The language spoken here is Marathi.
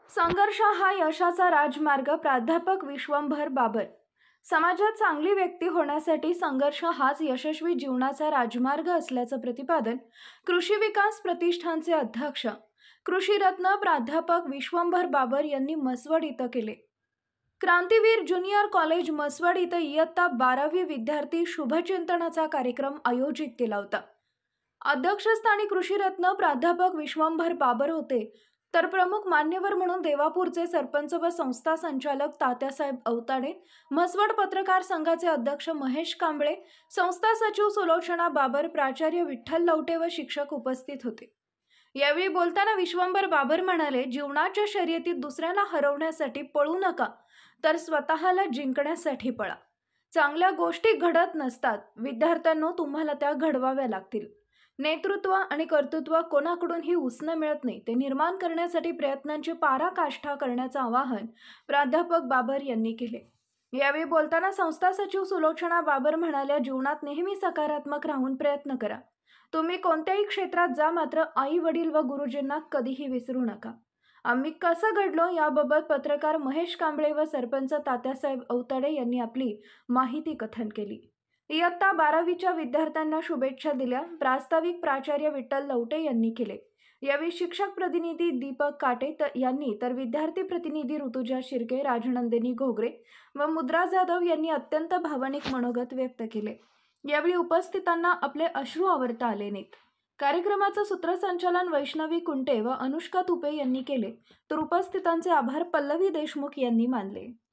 संघर्ष हा यशाचा राजमार्ग. प्राध्यापक विश्वंभर बाबर. समाजात चांगली व्यक्ती होण्यासाठी संघर्ष हाच यशस्वी जीवनाचा राजमार्ग असल्याचं प्रतिपादन कृषी विकास प्रतिष्ठानचे अध्यक्ष कृषीरत्न प्राध्यापक विश्वंभर बाबर यांनी मसवड इथं केले. क्रांतीवीर ज्युनियर कॉलेज मसवड इथं इयत्ता 12वी विद्यार्थी शुभचिंतनाचा कार्यक्रम आयोजित केला होता. अध्यक्षस्थानी कृषीरत्न प्राध्यापक विश्वंभर बाबर होते, तर प्रमुख मान्यवर म्हणून देवापूरचे सरपंच व संस्था संचालक तात्यासाहेब अवताडे, म्हसवड पत्रकार संघाचे अध्यक्ष महेश कांबळे, संस्था सचिव सुलोचना बाबर, प्राचार्य विठ्ठल लवटे व शिक्षक उपस्थित होते. यावेळी बोलताना विश्वंभर बाबर म्हणाले, जीवनाच्या शर्यतीत दुसऱ्याला हरवण्यासाठी पळू नका, तर स्वतःला जिंकण्यासाठी पळा. चांगल्या गोष्टी घडत नसतात, विद्यार्थ्यांनो, तुम्हाला त्या घडवाव्या लागतील. नेतृत्व आणि कर्तृत्व कोणाकडूनही उसणं मिळत नाही, ते निर्माण करण्यासाठी प्रयत्नांची पराकाष्ठा करण्याचं आवाहन प्राध्यापक बाबर यांनी केले. यावेळी बोलताना संस्था सचिव सुलोचना बाबर म्हणाल्या, जीवनात नेहमी सकारात्मक राहून प्रयत्न करा. तुम्ही कोणत्याही क्षेत्रात जा, मात्र आई वडील व गुरुजींना कधीही विसरू नका. आम्ही कसं घडलो याबाबत पत्रकार महेश कांबळे व सरपंच तात्यासाहेब अवताडे यांनी आपली माहिती कथन केली. इयत्ता 12वीच्या विद्यार्थ्यांना शुभेच्छा दिल्या. प्रास्ताविक प्राचार्य विठ्ठल लवटे यांनी केले. यावेळी शिक्षक प्रतिनिधी दीपक काटे यांनी तर विद्यार्थी प्रतिनिधी ऋतुजा शिर्के, राजनंदिनी घोगरे व मुद्रा जाधव यांनी अत्यंत भावनिक मनोगत व्यक्त केले. यावेळी उपस्थितांना आपले अश्रू आवरता आले नाहीत. कार्यक्रमाचं सूत्रसंचालन वैष्णवी कुंटे व अनुष्का तुपे यांनी केले, तर उपस्थितांचे आभार पल्लवी देशमुख यांनी मानले.